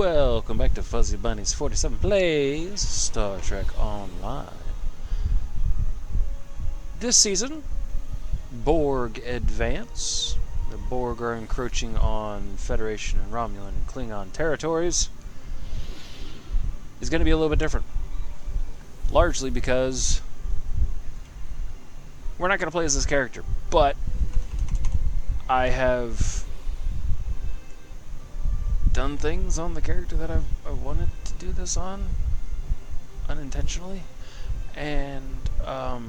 Welcome back to Fuzzy Bunny's 47 Plays Star Trek Online. This season, BORG Advance. The Borg are encroaching on Federation and Romulan and Klingon territories. Is going to be a little bit different. Largely because we're not going to play as this character, but I have done things on the character that I wanted to do this on unintentionally, and I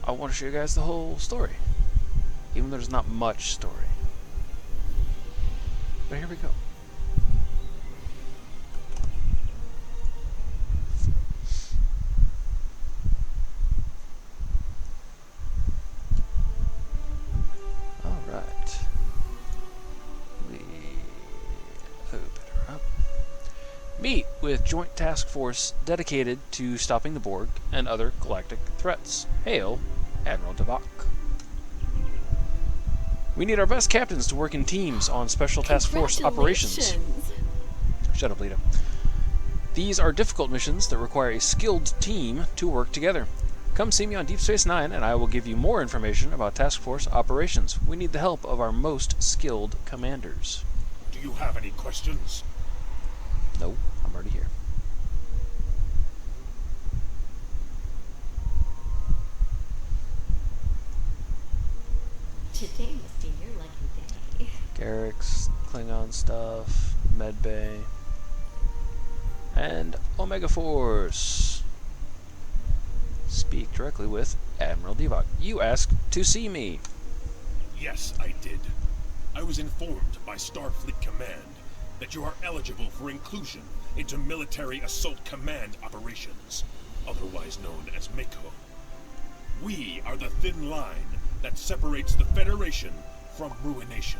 want to show you guys the whole story, even though there's not much story. But here we go. Meet with Joint Task Force dedicated to stopping the Borg and other galactic threats. Hail, Admiral Devok. We need our best captains to work in teams on Special Task Force operations. Shut up, Lita. These are difficult missions that require a skilled team to work together. Come see me on Deep Space Nine and I will give you more information about Task Force operations. We need the help of our most skilled commanders. Do you have any questions? No, I'm already here. Today must be your lucky day. Garrick's Klingon stuff, Medbay, and Omega Force. Speak directly with Admiral Devok. You asked to see me. Yes, I did. I was informed by Starfleet Command that you are eligible for inclusion into Military Assault Command operations, otherwise known as MACO. We are the thin line that separates the Federation from ruination.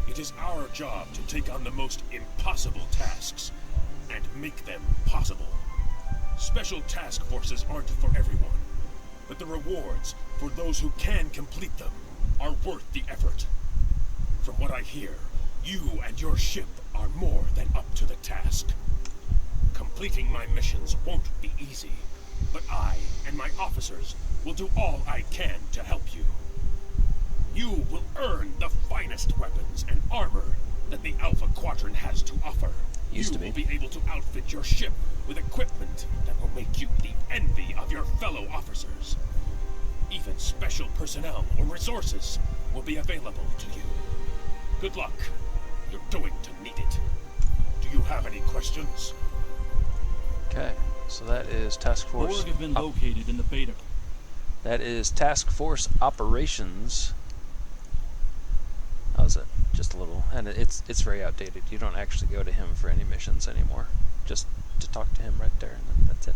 It is our job to take on the most impossible tasks and make them possible. Special task forces aren't for everyone, but the rewards for those who can complete them are worth the effort. From what I hear, you and your ship are more than up to the task. Completing my missions won't be easy, but I and my officers will do all I can to help you. You will earn the finest weapons and armor that the Alpha Quadrant has to offer. You will be able to outfit your ship with equipment that will make you the envy of your fellow officers. Even special personnel or resources will be available to you. Good luck. You're going to need it. Do you have any questions? Okay, so that is Task Force. Borg have been located in the Beta. That is Task Force operations. How's it? Just a little, and it's very outdated. You don't actually go to him for any missions anymore. Just to talk to him right there, and then that's it.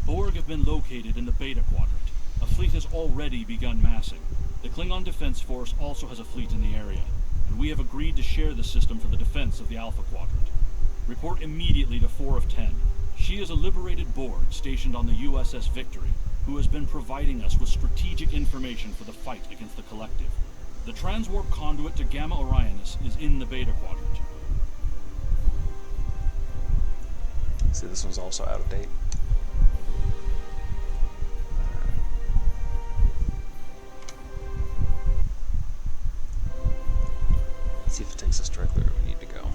Borg have been located in the Beta Quadrant. A fleet has already begun massing. The Klingon Defense Force also has a fleet in the area, and we have agreed to share the system for the defense of the Alpha Quadrant. Report immediately to 4 of 10. She is a liberated Borg stationed on the USS Victory, who has been providing us with strategic information for the fight against the Collective. The transwarp conduit to Gamma Orionis is in the Beta Quadrant. See, this one's also out of date. Let's see if it takes us directly where we need to go.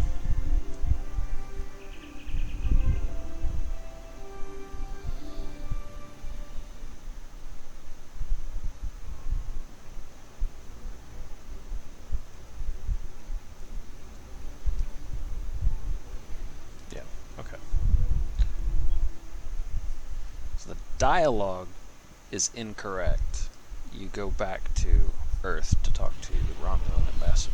Yeah, okay. So the dialogue is incorrect. You go back to Earth to talk to the Romulan ambassador.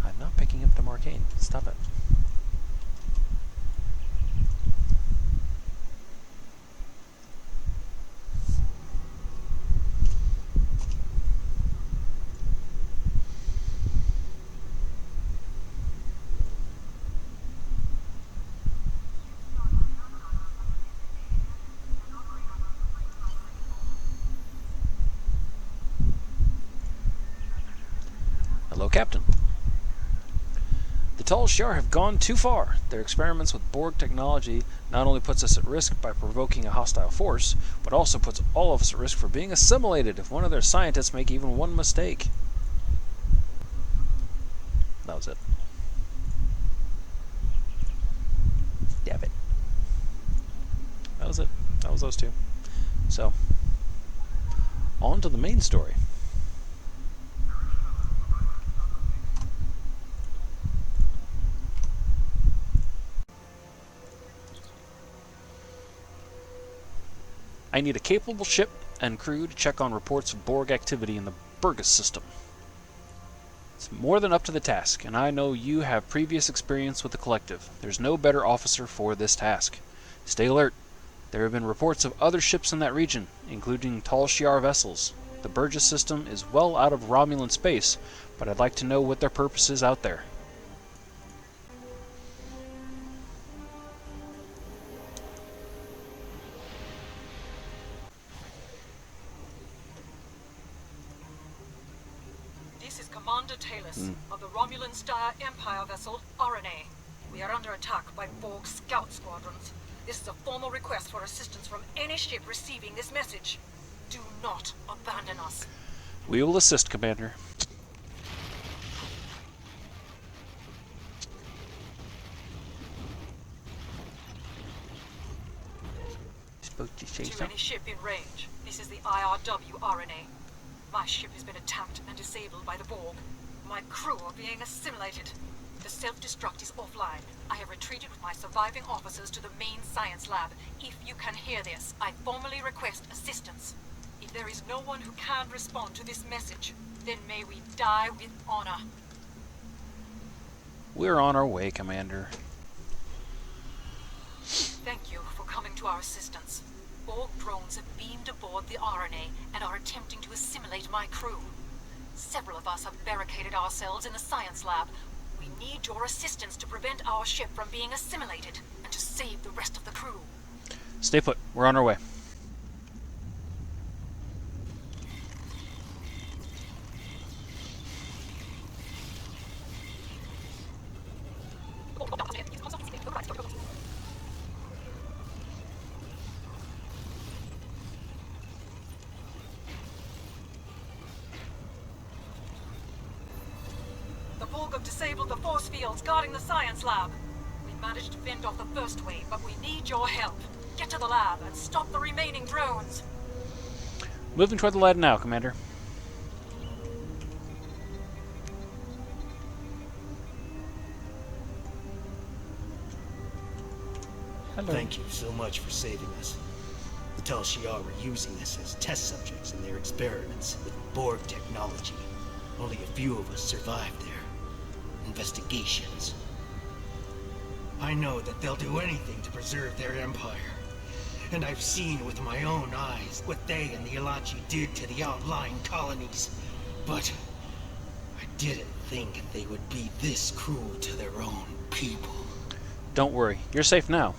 I'm not picking up the Marcane. Stop it. Hello, Captain. The Tal Shiar have gone too far. Their experiments with Borg technology not only puts us at risk by provoking a hostile force, but also puts all of us at risk for being assimilated if one of their scientists make even one mistake. That was it. Damn it. That was it. That was those two. So, on to the main story. I need a capable ship and crew to check on reports of Borg activity in the Burgess system. It's more than up to the task, and I know you have previous experience with the Collective. There's no better officer for this task. Stay alert. There have been reports of other ships in that region, including Tal Shiar vessels. The Burgess system is well out of Romulan space, but I'd like to know what their purpose is out there. This is Commander Talus of the Romulan Star Empire vessel RNA. We are under attack by Borg scout squadrons. This is a formal request for assistance from any ship receiving this message. Do not abandon us. We will assist, Commander. Supposed to say Too something? many ship in range. This is the IRW RNA. My ship has been attacked and disabled by the Borg. My crew are being assimilated. The self-destruct is offline. I have retreated with my surviving officers to the main science lab. If you can hear this, I formally request assistance. If there is no one who can respond to this message, then may we die with honor. We're on our way, Commander. Thank you for coming to our assistance. Borg drones have beamed aboard the RNA and are attempting to assimilate my crew. Several of us have barricaded ourselves in the science lab. We need your assistance to prevent our ship from being assimilated and to save the rest of the crew. Stay put. We're on our way. The Borg have disabled the force fields guarding the science lab. We managed to fend off the first wave, but we need your help. Get to the lab and stop the remaining drones. Moving toward the lab now, Commander. Hello. Thank you so much for saving us. The Tal Shiar were using us as test subjects in their experiments with Borg technology. Only a few of us survived their investigations. I know that they'll do anything to preserve their empire. And I've seen with my own eyes what they and the Ilachi did to the outlying colonies. But I didn't think they would be this cruel to their own people. Don't worry. You're safe now.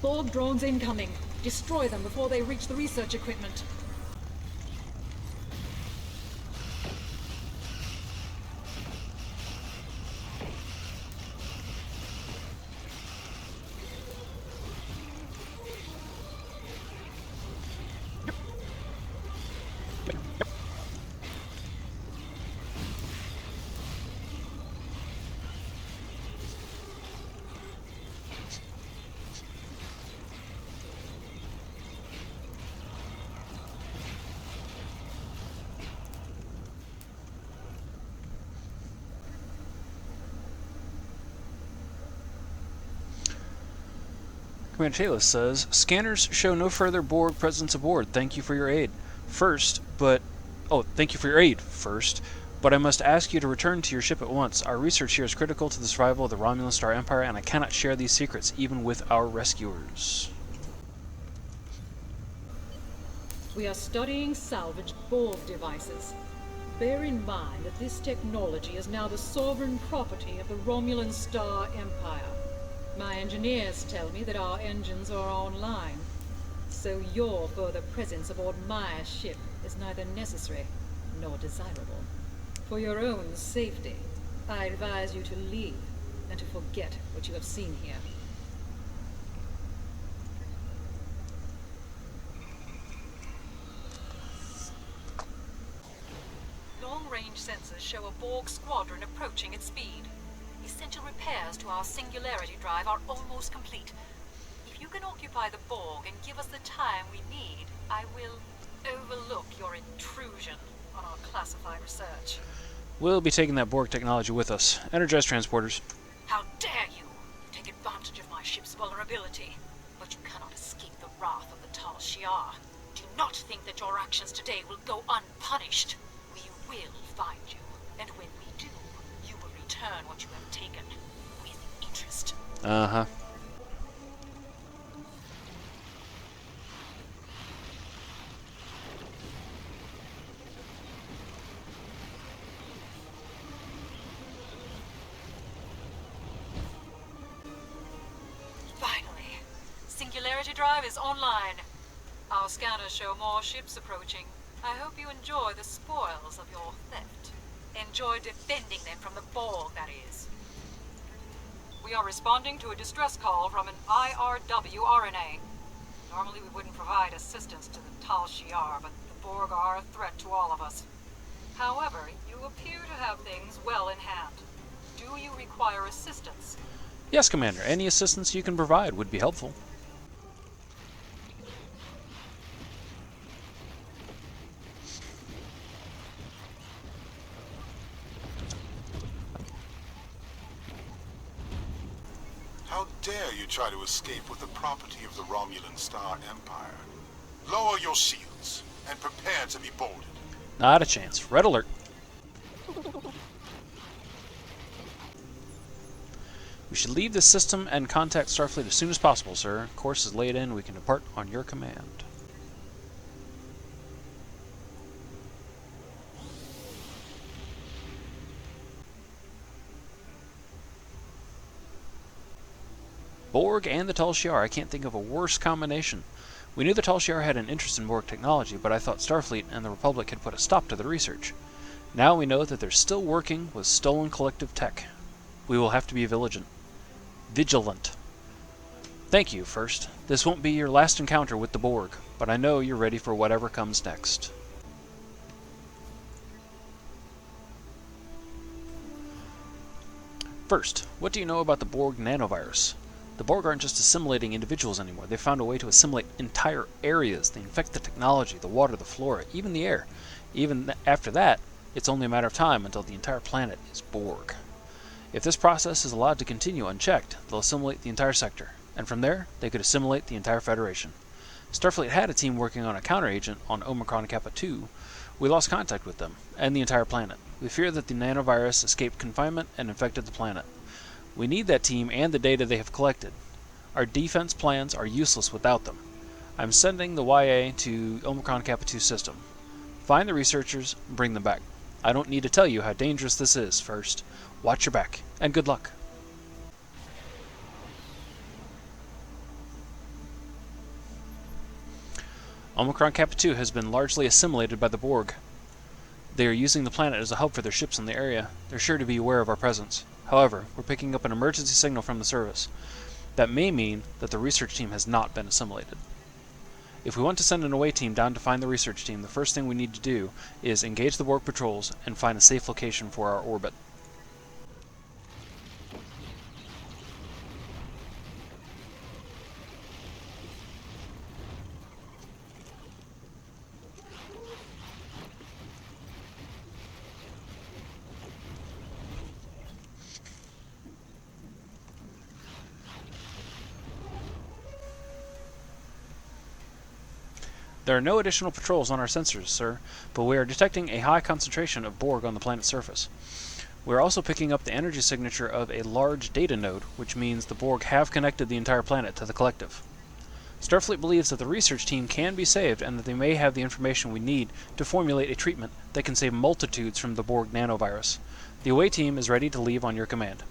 Borg drones incoming. Destroy them before they reach the research equipment. Commander Talus says, scanners show no further Borg presence aboard. Thank you for your aid. Thank you for your aid first, but I must ask you to return to your ship at once. Our research here is critical to the survival of the Romulan Star Empire, and I cannot share these secrets, even with our rescuers. We are studying salvaged Borg devices. Bear in mind that this technology is now the sovereign property of the Romulan Star Empire. My engineers tell me that our engines are online, so your further presence aboard my ship is neither necessary nor desirable. For your own safety, I advise you to leave and to forget what you have seen here. Long-range sensors show a Borg squadron approaching at speed. Essential repairs to our singularity drive are almost complete. If you can occupy the Borg and give us the time we need, I will overlook your intrusion on our classified research. We'll be taking that Borg technology with us. Energize transporters. How dare you take advantage of my ship's vulnerability? But you cannot escape the wrath of the Tal Shiar. Do not think that your actions today will go unpunished. We will find you, and when we do, you will return what you have taken with interest. Uh-huh. Finally, Singularity Drive is online. Our scanners show more ships approaching. I hope you enjoy the spoils of your theft. Enjoy defending them from the Borg, that is. We are responding to a distress call from an IRW RNA. Normally we wouldn't provide assistance to the Tal Shiar, but the Borg are a threat to all of us. However, you appear to have things well in hand. Do you require assistance? Yes, Commander. Any assistance you can provide would be helpful. How dare you try to escape with the property of the Romulan Star Empire? Lower your shields and prepare to be boarded. Not a chance. Red alert. We should leave this system and contact Starfleet as soon as possible, sir. Course is laid in. We can depart on your command. Borg and the Tal Shiar. I can't think of a worse combination. We knew the Tal Shiar had an interest in Borg technology, but I thought Starfleet and the Republic had put a stop to the research. Now we know that they're still working with stolen collective tech. We will have to be vigilant. Thank you, First. This won't be your last encounter with the Borg, but I know you're ready for whatever comes next. First, what do you know about the Borg nanovirus? The Borg aren't just assimilating individuals anymore. They've found a way to assimilate entire areas. They infect the technology, the water, the flora, even the air. Even after that, it's only a matter of time until the entire planet is Borg. If this process is allowed to continue unchecked, they'll assimilate the entire sector, and from there, they could assimilate the entire Federation. Starfleet had a team working on a counteragent on Omicron Kappa 2. We lost contact with them, and the entire planet. We fear that the nanovirus escaped confinement and infected the planet. We need that team and the data they have collected. Our defense plans are useless without them. I'm sending the YA to Omicron Kappa 2 system. Find the researchers and bring them back. I don't need to tell you how dangerous this is, First. Watch your back, and good luck. Omicron Kappa 2 has been largely assimilated by the Borg. They are using the planet as a hub for their ships in the area. They're sure to be aware of our presence. However, we're picking up an emergency signal from the service. That may mean that the research team has not been assimilated. If we want to send an away team down to find the research team, the first thing we need to do is engage the Borg patrols and find a safe location for our orbit. There are no additional patrols on our sensors, sir, but we are detecting a high concentration of Borg on the planet's surface. We are also picking up the energy signature of a large data node, which means the Borg have connected the entire planet to the collective. Starfleet believes that the research team can be saved and that they may have the information we need to formulate a treatment that can save multitudes from the Borg nanovirus. The away team is ready to leave on your command.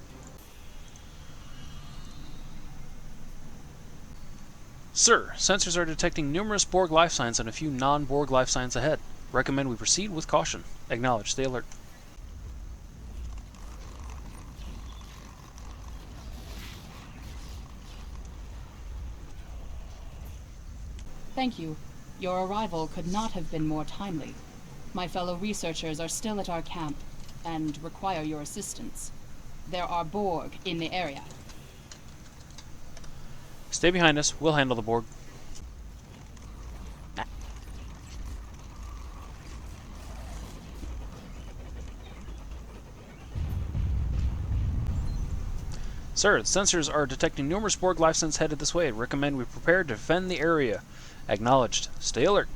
Sir, sensors are detecting numerous Borg life signs and a few non-Borg life signs ahead. Recommend we proceed with caution. Acknowledge. Stay alert. Thank you. Your arrival could not have been more timely. My fellow researchers are still at our camp and require your assistance. There are Borg in the area. Stay behind us. We'll handle the Borg. Sir, the sensors are detecting numerous Borg life signs headed this way. Recommend we prepare to defend the area. Acknowledged. Stay alert.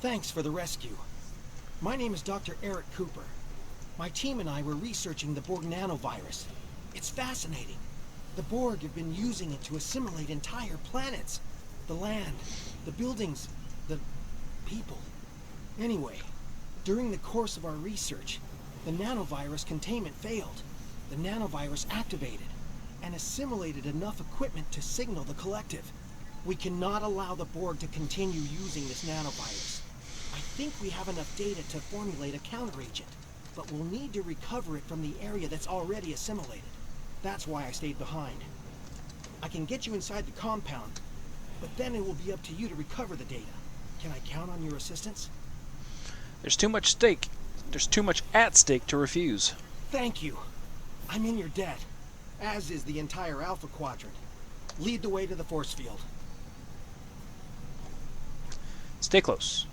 Thanks for the rescue. My name is Dr. Eric Cooper. My team and I were researching the Borg nanovirus. It's fascinating. The Borg have been using it to assimilate entire planets. The land, the buildings, the people. Anyway, during the course of our research, the nanovirus containment failed. The nanovirus activated and assimilated enough equipment to signal the collective. We cannot allow the Borg to continue using this nanovirus. I think we have enough data to formulate a counteragent, but we'll need to recover it from the area that's already assimilated. That's why I stayed behind. I can get you inside the compound, but then it will be up to you to recover the data. Can I count on your assistance? There's too much stake. There's too much at stake to refuse. Thank you. I'm in your debt, as is the entire Alpha Quadrant. Lead the way to the force field. Stay close.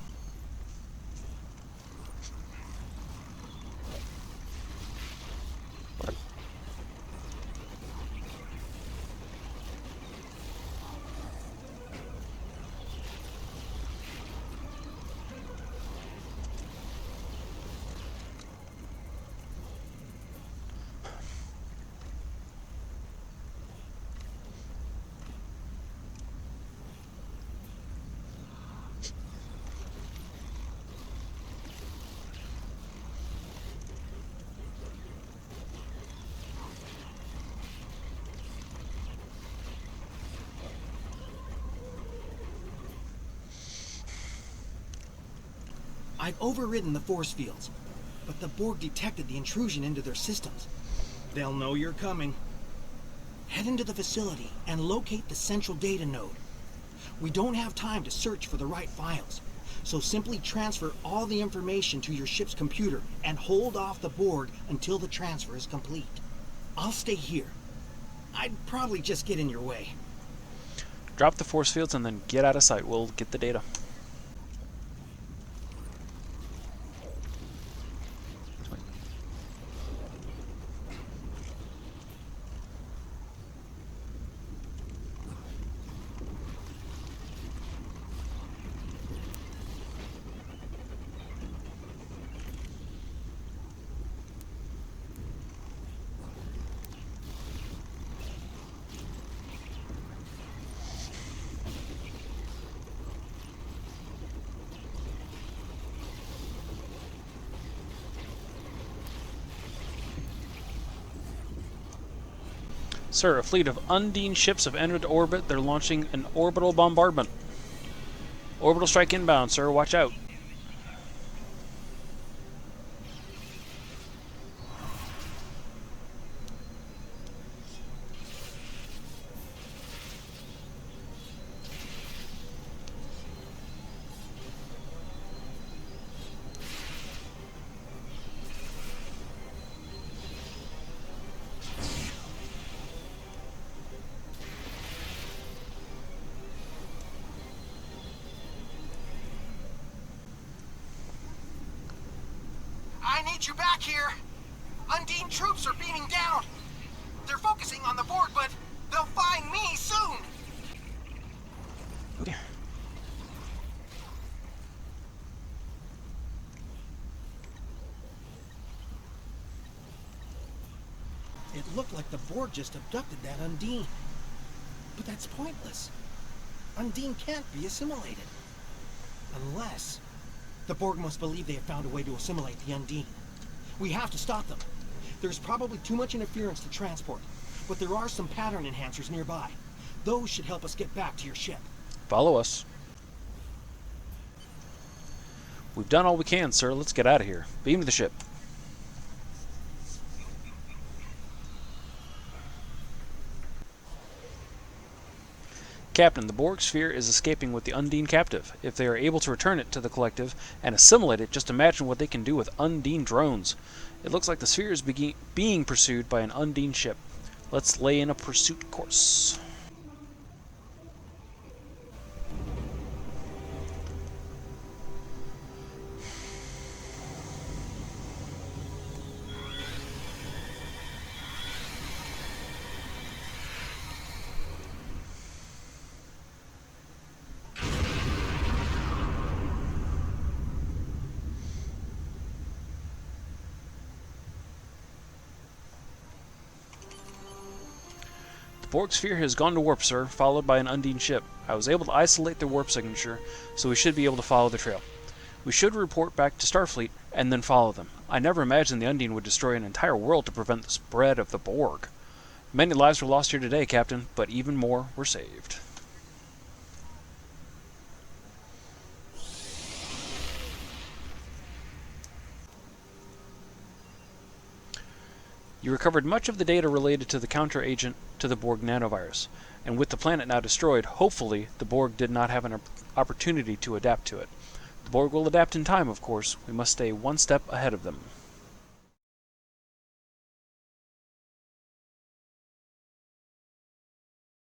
I've overridden the force fields, but the Borg detected the intrusion into their systems. They'll know you're coming. Head into the facility and locate the central data node. We don't have time to search for the right files, so simply transfer all the information to your ship's computer and hold off the Borg until the transfer is complete. I'll stay here. I'd probably just get in your way. Drop the force fields and then get out of sight. We'll get the data. Sir, a fleet of Undine ships have entered orbit. They're launching an orbital bombardment. Orbital strike inbound, sir. Watch out. I need you back here! Undine troops are beaming down! They're focusing on the Borg, but they'll find me soon! It looked like the Borg just abducted that Undine. But that's pointless. Undine can't be assimilated. Unless... the Borg must believe they have found a way to assimilate the Undine. We have to stop them. There's probably too much interference to transport, but there are some pattern enhancers nearby. Those should help us get back to your ship. Follow us. We've done all we can, sir. Let's get out of here. Beam to the ship. Captain, the Borg sphere is escaping with the Undine captive. If they are able to return it to the collective and assimilate it, just imagine what they can do with Undine drones. It looks like the sphere is being pursued by an Undine ship. Let's lay in a pursuit course. The Borg sphere has gone to warp, sir, followed by an Undine ship. I was able to isolate their warp signature, so we should be able to follow the trail. We should report back to Starfleet, and then follow them. I never imagined the Undine would destroy an entire world to prevent the spread of the Borg. Many lives were lost here today, Captain, but even more were saved. You recovered much of the data related to the counter-agent to the Borg nanovirus, and with the planet now destroyed, hopefully the Borg did not have an opportunity to adapt to it. The Borg will adapt in time, of course. We must stay one step ahead of them.